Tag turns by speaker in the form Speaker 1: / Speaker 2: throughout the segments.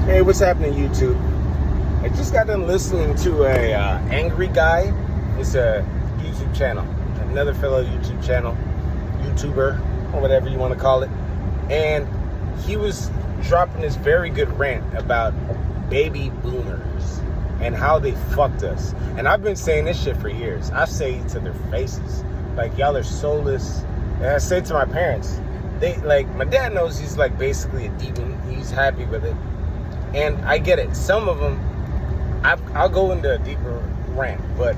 Speaker 1: Hey, what's happening, YouTube? I just got done listening to a angry guy. It's a YouTube channel, another fellow YouTube channel, YouTuber, or whatever you want to call it. And he was dropping this very good rant about baby boomers and how they fucked us. And I've been saying this shit for years. I say it to their faces, like, y'all are soulless. And I say it to my parents. They, like, my dad knows he's like basically a demon. He's happy with it. And I get it. Some of them, I'll go into a deeper rant. But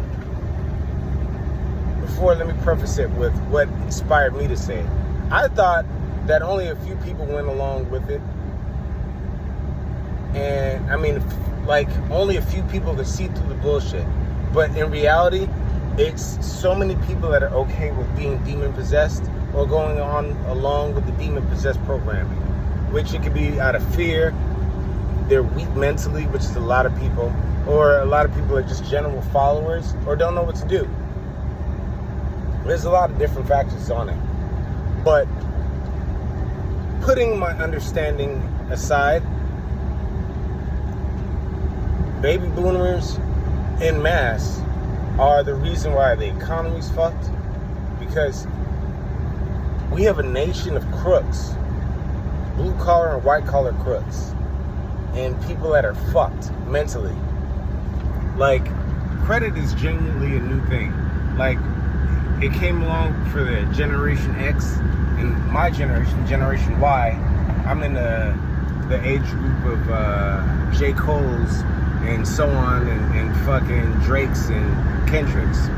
Speaker 1: before, let me preface it with what inspired me to say it. I thought that only a few people went along with it. And, I mean, like, only a few people could see through the bullshit. But in reality, it's so many people that are okay with being demon-possessed or going on along with the demon-possessed programming. Which it could be out of fear. They're weak mentally, which is a lot of people, or a lot of people are just general followers or don't know what to do. There's a lot of different factors on it. But putting my understanding aside, baby boomers en masse are the reason why the economy's fucked, because we have a nation of crooks, blue collar and white collar crooks. And people that are fucked mentally. Like, credit is genuinely a new thing. Like, it came along for the Generation X and my generation, Generation Y. I'm in the age group of J. Cole's and so on, and fucking Drake's and Kendrick's.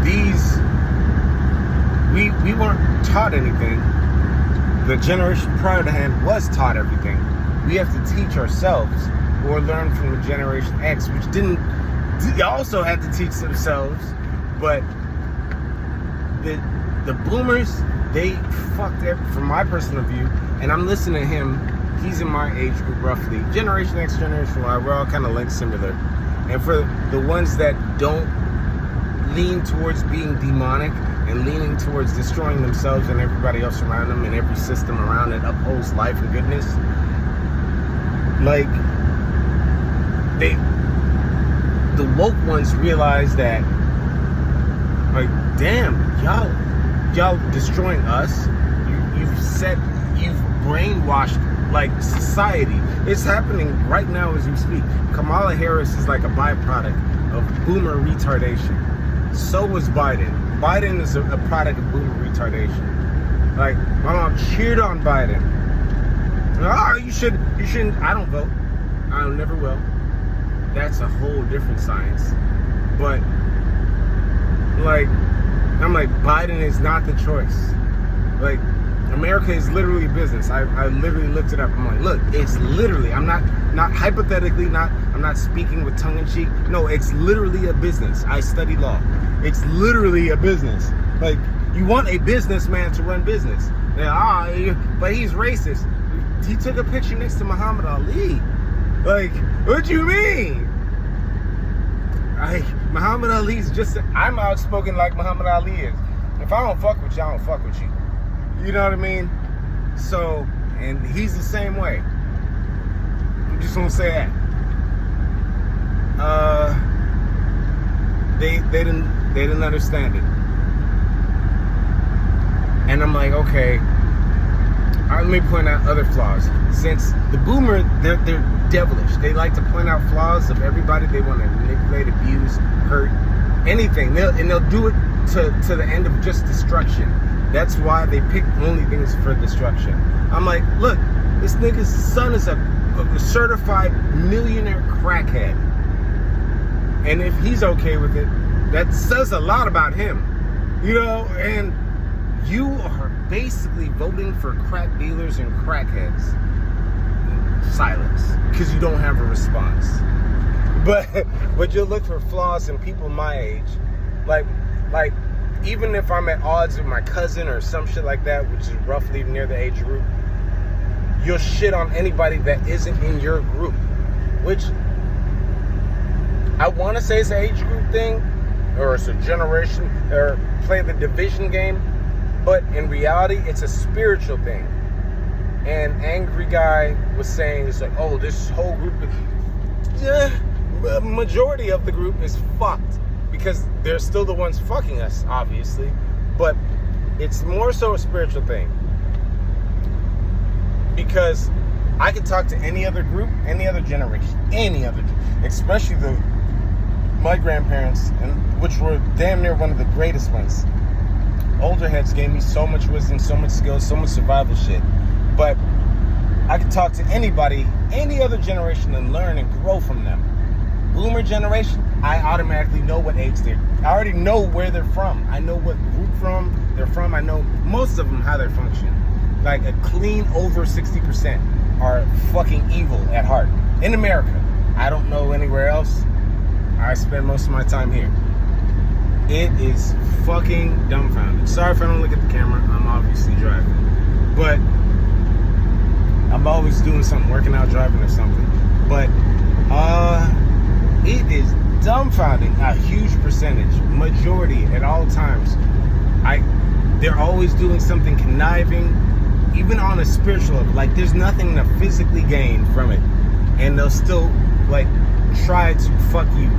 Speaker 1: These, we weren't taught anything. The generation prior to him was taught everything. We have to teach ourselves or learn from the Generation X, which didn't also had to teach themselves. But the boomers, they fucked everything, from my personal view. And I'm listening to him. He's in my age group roughly. Generation X, Generation Y, we're all kind of linked similar. And for the ones that don't lean towards being demonic and leaning towards destroying themselves and everybody else around them and every system around it upholds life and goodness. Like, the woke ones realize that, like, damn, y'all destroying us. You've brainwashed, like, society. It's happening right now as we speak. Kamala Harris is like a byproduct of boomer retardation. So was Biden. Biden is a product of boomer retardation. Like, my mom cheered on Biden. Oh, you shouldn't. I don't vote. I never will. That's a whole different science. But, like, I'm like, Biden is not the choice. Like, America is literally a business. I literally looked it up. I'm like, look, it's literally, I'm not hypothetically, I'm not speaking with tongue in cheek. No, it's literally a business. I study law. It's literally a business. Like, you want a businessman to run business. But he's racist. He took a picture next to Muhammad Ali. Like, what you mean? Muhammad Ali's just, I'm outspoken like Muhammad Ali is. If I don't fuck with you, I don't fuck with you. You know what I mean? So, and he's the same way. I'm just gonna say that. They didn't understand it. And I'm like, okay, all right, let me point out other flaws. Since the boomer, they're devilish. They like to point out flaws of everybody. They want to manipulate, abuse, hurt, anything. They'll do it to the end of just destruction. That's why they pick only things for destruction. I'm like, look, this nigga's son is a certified millionaire crackhead. And if he's okay with it, that says a lot about him. You know, and you are basically voting for crack dealers and crackheads. Silence. Because you don't have a response. But you'll look for flaws in people my age. Like, even if I'm at odds with my cousin or some shit like that, which is roughly near the age group, you'll shit on anybody that isn't in your group. Which, I want to say it's an age group thing, or it's a generation, or play the division game, but in reality, it's a spiritual thing. and angry guy was saying, it's like, oh, this whole group majority of the group is fucked because they're still the ones fucking us, obviously, but it's more so a spiritual thing. Because I could talk to any other group, any other generation, especially my grandparents, and which were damn near one of the greatest ones. Older heads gave me so much wisdom, so much skill, so much survival shit. But I could talk to anybody, any other generation, and learn and grow from them. Boomer generation, I automatically know what age they're. I already know where they're from. I know what group they're from. I know most of them how they function. Like a clean over 60% are fucking evil at heart. In America. I don't know anywhere else. I spend most of my time here. It is fucking dumbfounding. Sorry if I don't look at the camera. I'm obviously driving. But I'm always doing something, working out, driving or something. But it is dumbfounding. A huge percentage, majority at all times. They're always doing something conniving, even on a spiritual level. Like there's nothing to physically gain from it, and they'll still like try to fuck you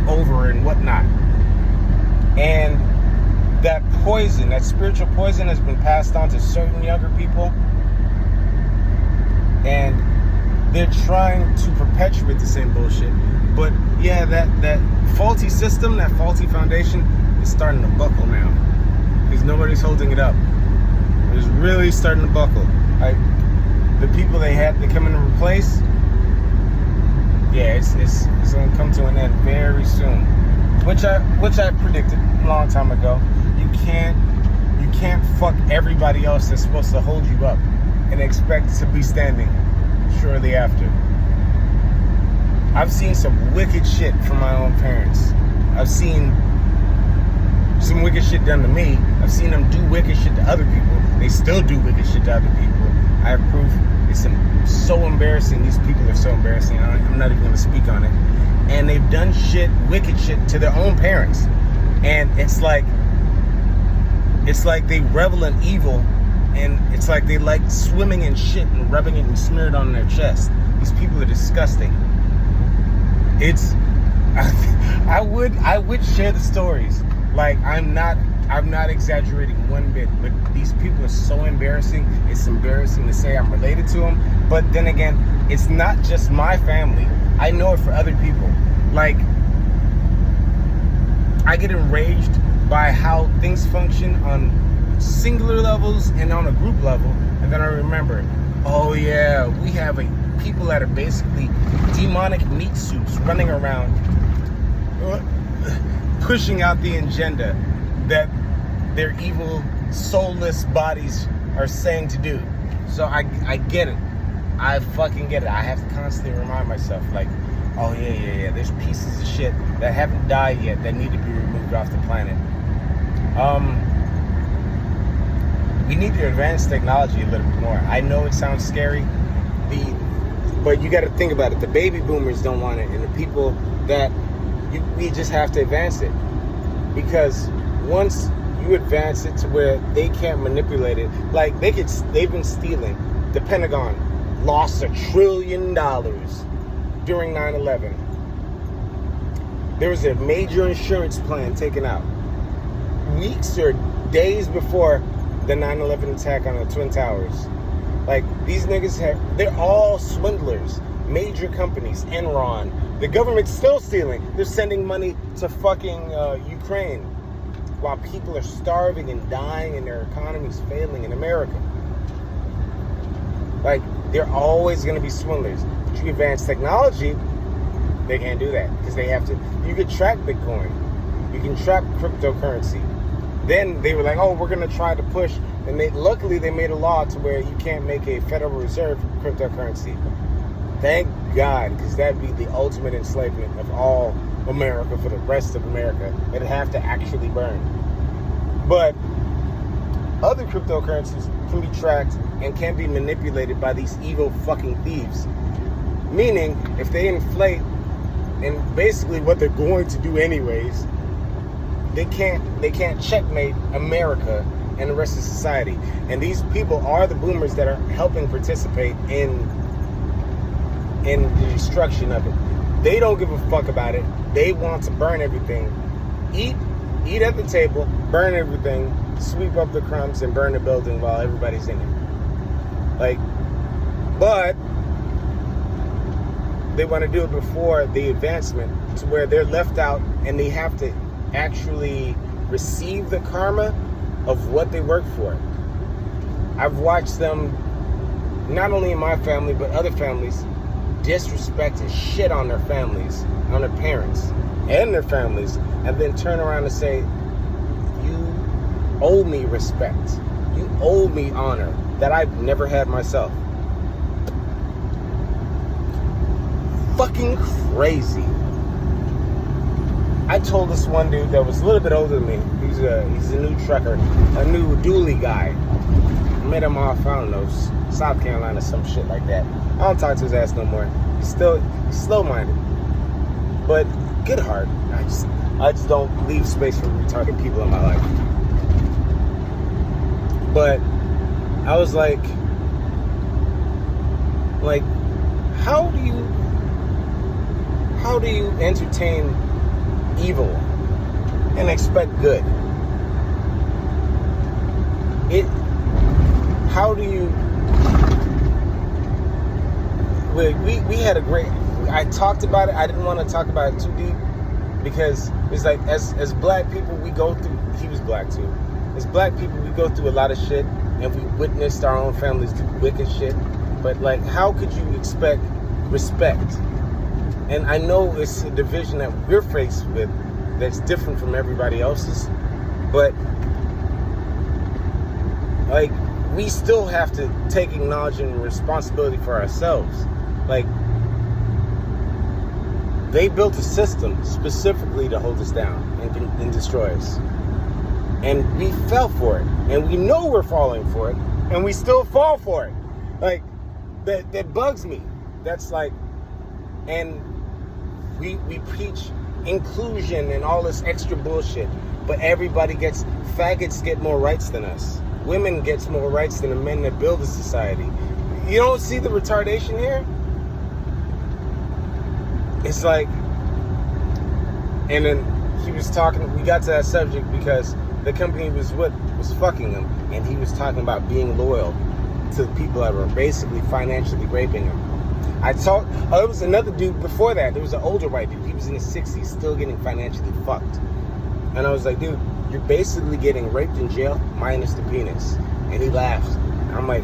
Speaker 1: over and whatnot. And that poison, that spiritual poison, has been passed on to certain younger people, and they're trying to perpetuate the same bullshit. But yeah, that faulty system, that faulty foundation is starting to buckle now, because nobody's holding it up. It's really starting to buckle. Like the people they come in to replace, yeah, it's gonna come to an end very soon. Which I predicted a long time ago. You can't fuck everybody else that's supposed to hold you up and expect to be standing shortly after. I've seen some wicked shit from my own parents. I've seen some wicked shit done to me. I've seen them do wicked shit to other people. They still do wicked shit to other people. I have proof. It's so embarrassing. These people are so embarrassing. I'm not even going to speak on it. And they've done shit, wicked shit, to their own parents. And it's like they revel in evil, and it's like they like swimming in shit and rubbing it and smearing it on their chest. These people are disgusting. I would share the stories. Like I'm not exaggerating one bit, but these people are so embarrassing. It's embarrassing to say I'm related to them. But then again, it's not just my family. I know it for other people. Like, I get enraged by how things function on singular levels and on a group level, and then I remember, oh yeah, we have people that are basically demonic meat suits running around pushing out the agenda that their evil, soulless bodies are saying to do. So I get it. I fucking get it. I have to constantly remind myself, like, oh yeah, there's pieces of shit that haven't died yet that need to be removed off the planet. We need to advance technology a little bit more. I know it sounds scary, but you got to think about it. The baby boomers don't want it, and the people that we just have to advance it, because once you advance it to where they can't manipulate it, like they've been stealing. The Pentagon lost $1 trillion during 9/11. There was a major insurance plan taken out weeks or days before the 9/11 attack on the Twin Towers. Like, these niggas they're all swindlers. Major companies, Enron. The government's still stealing. They're sending money to fucking Ukraine while people are starving and dying and their economy's failing in America. Like, they're always going to be swindlers. But you advance technology, they can't do that, because they have to. You can track Bitcoin. You can track cryptocurrency. Then they were like, oh, we're going to try to push. And luckily they made a law to where you can't make a Federal Reserve cryptocurrency. Thank God, because that'd be the ultimate enslavement of all America for the rest of America. It'd have to actually burn. But other cryptocurrencies can be tracked and can be manipulated by these evil fucking thieves. Meaning, if they inflate, and basically what they're going to do anyways, they can't checkmate America and the rest of society. And these people are the boomers that are helping participate in the destruction of it. They don't give a fuck about it. They want to burn everything. Eat at the table, burn everything, sweep up the crumbs, and burn the building while everybody's in it. Like, but they want to do it before the advancement to where they're left out and they have to actually receive the karma of what they work for. I've watched them, not only in my family, but other families, disrespect and shit on their families, on their parents and their families, and then turn around and say, you owe me respect. You owe me honor that I've never had myself. Fucking crazy. I told this one dude that was a little bit older than me. He's a new trucker, a new dually guy. I met him off, I don't know, South Carolina, some shit like that. I don't talk to his ass no more. He's slow-minded, but good heart. I just don't leave space for retarded people in my life. But I was like, how do you entertain evil and expect good? How do you? We had a great. I talked about it. I didn't want to talk about it too deep because it's like as black people we go through. He was black too. As black people we go through a lot of shit, and we witnessed our own families do wicked shit. But like, how could you expect respect? And I know it's a division that we're faced with that's different from everybody else's, but like, we still have to take acknowledgement and responsibility for ourselves. Like, they built a system specifically to hold us down and destroy us. And we fell for it. And we know we're falling for it. And we still fall for it. Like, that bugs me. That's like, and we preach inclusion and all this extra bullshit, but faggots get more rights than us. Women gets more rights than the men that build a society. You don't see the retardation here? It's like, and then he was talking, we got to that subject because the company he was with was fucking him, and he was talking about being loyal to the people that were basically financially raping him. There was another dude before that. There was an older white dude. He was in his 60s, still getting financially fucked. And I was like, dude, you're basically getting raped in jail minus the penis. And he laughed. I'm like,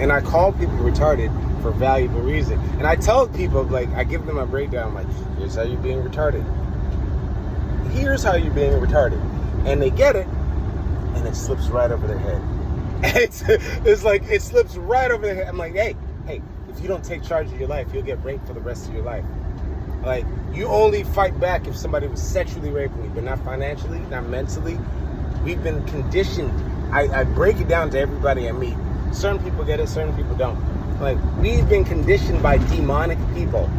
Speaker 1: and I call people retarded for a valuable reason. And I tell people, like, I give them a breakdown, like, here's how you're being retarded. Here's how you're being retarded. And they get it, and it slips right over their head. It's like, it slips right over their head. I'm like, hey, if you don't take charge of your life, you'll get raped for the rest of your life. Like, you only fight back if somebody was sexually raping you, but not financially, not mentally. We've been conditioned. I break it down to everybody I meet. Certain people get it, certain people don't. Like, we've been conditioned by demonic people.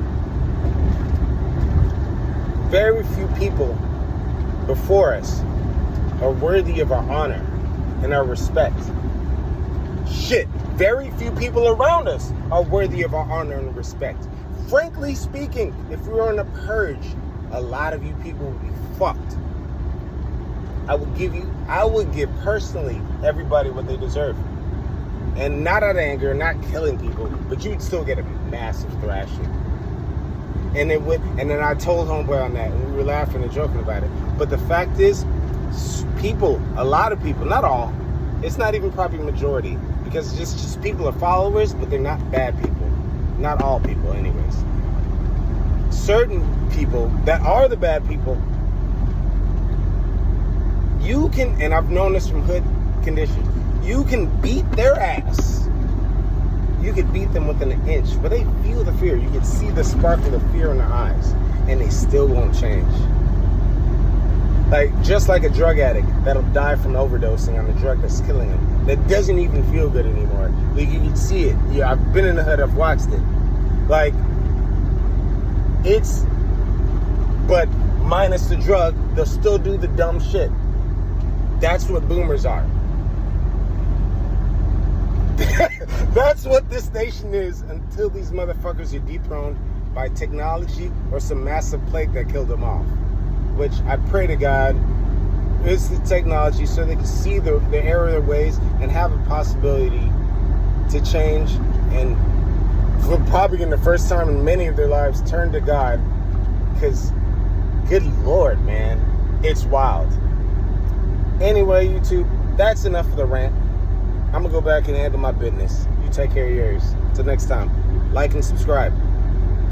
Speaker 1: Very few people before us are worthy of our honor and our respect. Shit, very few people around us are worthy of our honor and respect. Frankly speaking, if we were on a purge, a lot of you people would be fucked. I would give personally everybody what they deserve. And not out of anger, not killing people, but you'd still get a massive thrashing. And then I told homeboy on that, and we were laughing and joking about it. But the fact is, a lot of people, not all, it's not even probably majority, because it's just people are followers, but they're not bad people. Not all people, anyways. Certain people that are the bad people, you can, and I've known this from hood conditions, you can beat their ass. You could beat them within an inch, but they feel the fear. You can see the sparkle of fear in their eyes, and they still won't change. Like, just like a drug addict that'll die from overdosing on the drug that's killing them, that doesn't even feel good anymore. Like, you can see it. Yeah, I've been in the hood, I've watched it. Like, but minus the drug, they'll still do the dumb shit. That's what boomers are. That's what this nation is until these motherfuckers are dethroned by technology or some massive plague that killed them off. Which I pray to God is the technology so they can see the error of their ways and have a possibility to change, and for probably in the first time in many of their lives turn to God, because good Lord, man, it's wild. Anyway, YouTube, that's enough of the rant. I'm gonna go back and handle my business. You take care of yours. Till next time, like and subscribe.